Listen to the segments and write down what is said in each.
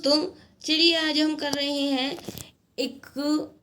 दोस्तों, चलिए आज हम कर रहे हैं एक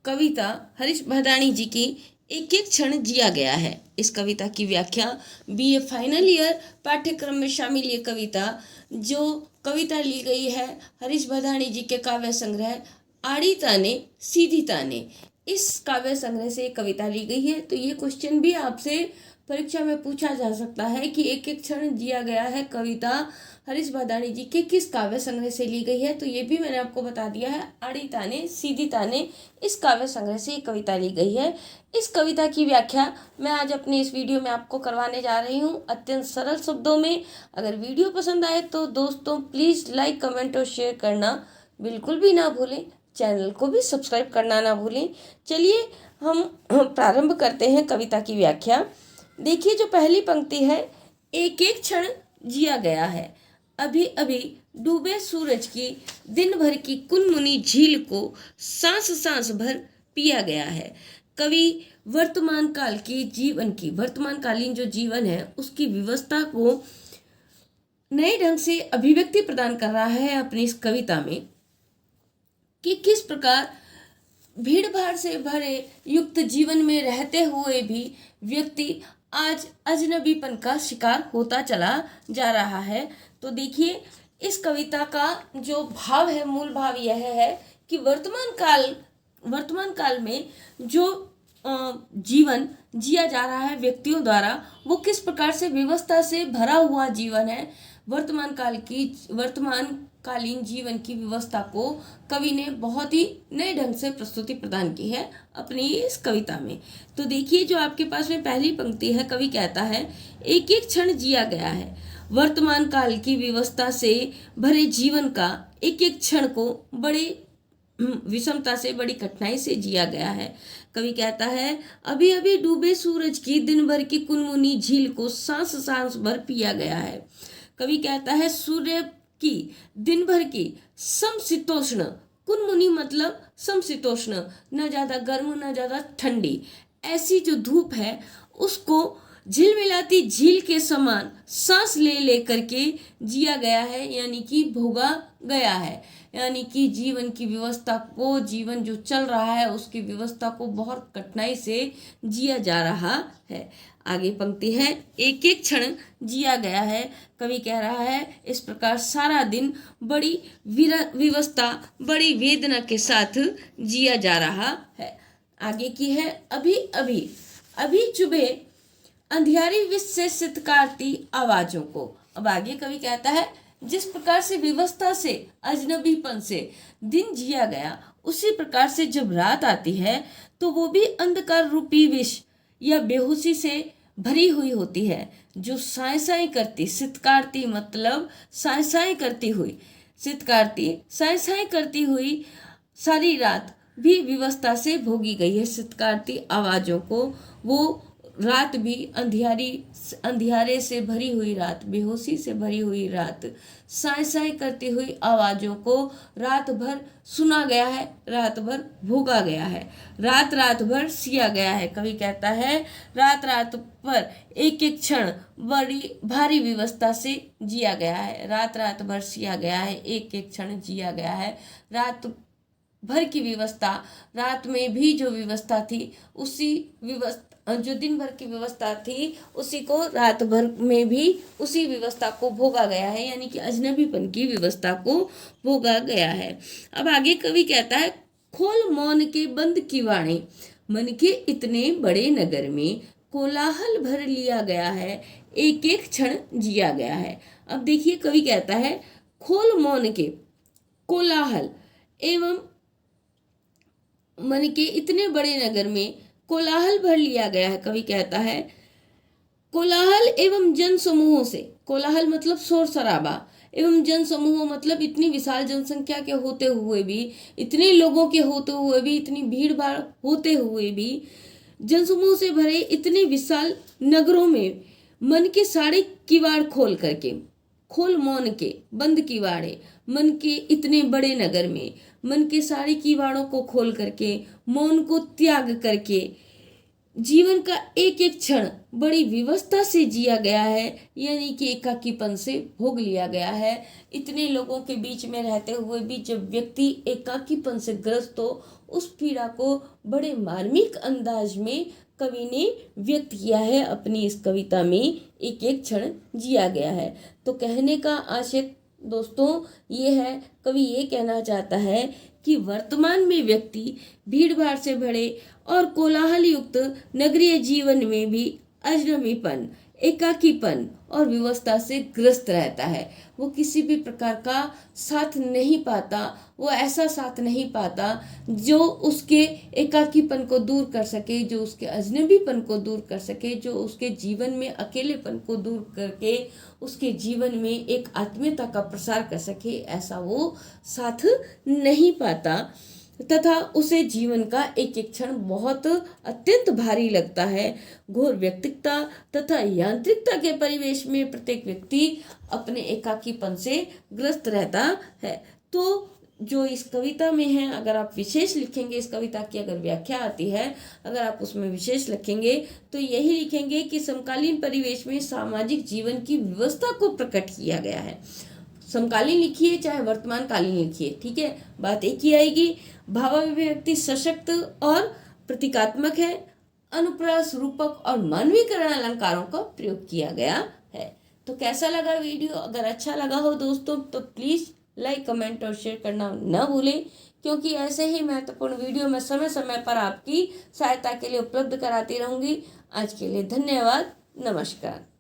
कविता हरीश भदानी जी की एक एक क्षण जिया गया है। इस कविता की व्याख्या बीए फाइनल ईयर पाठ्यक्रम में शामिल ये कविता जो कविता ली गई है हरीश भदानी जी के काव्य संग्रह आड़ी ताने सीधी ताने, इस काव्य संग्रह से कविता ली गई है। तो ये क्वेश्चन भी आपसे परीक्षा में पूछा जा सकता है कि एक एक क्षण जिया गया है कविता हरीश भदानी जी के किस काव्य संग्रह से ली गई है। तो ये भी मैंने आपको बता दिया है, आड़ी ताने सीधी ताने इस काव्य संग्रह से ये कविता ली गई है। इस कविता की व्याख्या मैं आज अपने इस वीडियो में आपको करवाने जा रही हूँ अत्यंत सरल शब्दों में। अगर वीडियो पसंद आए तो दोस्तों प्लीज़ लाइक कमेंट और शेयर करना बिल्कुल भी ना भूलें, चैनल को भी सब्सक्राइब करना ना भूलें। चलिए हम प्रारंभ करते हैं कविता की व्याख्या। देखिए जो पहली पंक्ति है, एक एक क्षण जिया गया है, अभी अभी डूबे सूरज की दिन भर की कुनमुनी झील को सांस सांस भर पिया गया है। कवि वर्तमान काल के जीवन की, वर्तमानकालीन जो जीवन है उसकी व्यवस्था को नए ढंग से अभिव्यक्ति प्रदान कर रहा है अपनी इस कविता में कि किस प्रकार भीड़ भाड़ से भरे युक्त जीवन में रहते हुए भी व्यक्ति आज अजनबीपन का शिकार होता चला जा रहा है। तो देखिए इस कविता का जो भाव है, मूल भाव यह है कि वर्तमान काल में जो जीवन जिया जा रहा है व्यक्तियों द्वारा, वो किस प्रकार से व्यवस्था से भरा हुआ जीवन है। वर्तमानकालीन जीवन की व्यवस्था को कवि ने बहुत ही नए ढंग से प्रस्तुति प्रदान की है अपनी इस कविता में। तो देखिए जो आपके पास में पहली पंक्ति है, कवि कहता है एक एक क्षण जिया गया है, वर्तमान काल की व्यवस्था से भरे जीवन का एक एक क्षण को बड़े विषमता से, बड़ी कठिनाई से जिया गया है। कवि कहता है अभी अभी डूबे सूरज की दिन भर की कुनमुनी झील को सांस सांस भर पिया गया है। कवि कहता है सूर्य की दिन भर की समशीतोष्ण, कुनमुनी मतलब समशीतोष्ण, न ज़्यादा गर्म न ज़्यादा ठंडी, ऐसी जो धूप है उसको झिलमिलाती झील के समान सांस ले करके जिया गया है, यानी कि भोगा गया है। यानी कि जीवन की व्यवस्था को, जीवन जो चल रहा है उसकी व्यवस्था को बहुत कठिनाई से जिया जा रहा है। आगे पंक्ति है, एक एक क्षण जिया गया है। कवि कह रहा है इस प्रकार सारा दिन बड़ी व्यवस्था, बड़ी वेदना के साथ जिया जा रहा है। आगे की है, अभी अभी अभी चुभे अंधियारी विष से सितकारती आवाजों को। अब आगे कवि कहता है जिस प्रकार से व्यवस्था से, अजनबीपन से दिन जिया गया, उसी प्रकार से जब रात आती है तो वो भी अंधकार रूपी विष या बेहोशी से भरी हुई होती है, जो साए साए करती, सितकारती मतलब साए साए करती हुई, सितकारती साए साए करती हुई सारी रात भी व्यवस्था से भोगी गई है। सितकारती आवाज़ों को, वो रात भी अंधियारे से भरी हुई रात, बेहोशी से भरी हुई रात, साए साए करती हुई आवाज़ों को रात भर सुना गया है, रात भर भोगा गया है, रात रात भर सिया गया है। कवि कहता है रात रात भर एक एक क्षण बड़ी भारी व्यवस्था से जिया गया है, रात रात भर सिया गया है, एक एक क्षण जिया गया है। रात भर की व्यवस्था, रात में भी जो व्यवस्था थी उसी व्यवस्था, जो दिन भर की व्यवस्था थी उसी को रात भर में भी उसी व्यवस्था को भोगा गया है, यानी कि अजनबीपन की व्यवस्था को भोगा गया है। अब आगे कवि कहता है खोल मौन के बंद किवाड़े, मन के इतने बड़े नगर में कोलाहल भर लिया गया है, एक एक क्षण जिया गया है। अब देखिए कवि कहता है खोल मौन के, कोलाहल एवं मन के इतने बड़े नगर में कोलाहल भर लिया गया है। कवि कहता है कोलाहल एवं जन समूहों से, कोलाहल मतलब शोर शराबा, एवं जन समूहों मतलब इतनी विशाल जनसंख्या के होते हुए भी, इतने लोगों के होते हुए भी, इतनी भीड़ भाड़ होते हुए भी, जनसमूह से भरे इतने विशाल नगरों में मन के सारे किवाड़ खोल करके, खोल मौन के बंद किवाड़े, मन के इतने बड़े नगर में मन के सारे किवाड़ों को खोल करके, मौन को त्याग करके जीवन का एक एक क्षण बड़ी विवस्था से जिया गया है, यानी कि एकाकीपन से भोग लिया गया है। इतने लोगों के बीच में रहते हुए भी जब व्यक्ति एकाकीपन से ग्रस्त हो, उस पीड़ा को बड़े मार्मिक अंदाज में कवि ने व्यक्त किया है। अपनी इस कविता में एक एक क्षण जिया गया है। तो कहने का आशय दोस्तों ये है, कवि ये कहना चाहता है कि वर्तमान में व्यक्ति भीड़ भाड़ से भरे और कोलाहल युक्त नगरीय जीवन में भी अजनबीपन, एकाकीपन और विवस्था से ग्रस्त रहता है। वो किसी भी प्रकार का साथ नहीं पाता, वो ऐसा साथ नहीं पाता जो उसके एकाकीपन को दूर कर सके, जो उसके अजनबीपन को दूर कर सके, जो उसके जीवन में अकेलेपन को दूर करके उसके जीवन में एक आत्मीयता का प्रसार कर सके, ऐसा वो साथ नहीं पाता तथा उसे जीवन का एक एक क्षण बहुत अत्यंत भारी लगता है। घोर व्यक्तिकता तथा यांत्रिकता के परिवेश में प्रत्येक व्यक्ति अपने एकाकीपन से ग्रस्त रहता है। तो जो इस कविता में है, अगर आप विशेष लिखेंगे, इस कविता की अगर व्याख्या आती है, अगर आप उसमें विशेष लिखेंगे तो यही लिखेंगे कि समकालीन परिवेश में सामाजिक जीवन की व्यवस्था को प्रकट किया गया है। समकालीन लिखिए चाहे वर्तमान कालीन लिखिए, ठीक है, बात एक ही आएगी। भावाभिव्यक्ति सशक्त और प्रतीकात्मक है। अनुप्रास, रूपक और मानवीकरण अलंकारों का प्रयोग किया गया है। तो कैसा लगा वीडियो? अगर अच्छा लगा हो दोस्तों तो प्लीज़ लाइक, कमेंट और शेयर करना न भूलें, क्योंकि ऐसे ही महत्वपूर्ण वीडियो मैं समय समय पर आपकी सहायता के लिए उपलब्ध कराती रहूँगी। आज के लिए धन्यवाद। नमस्कार।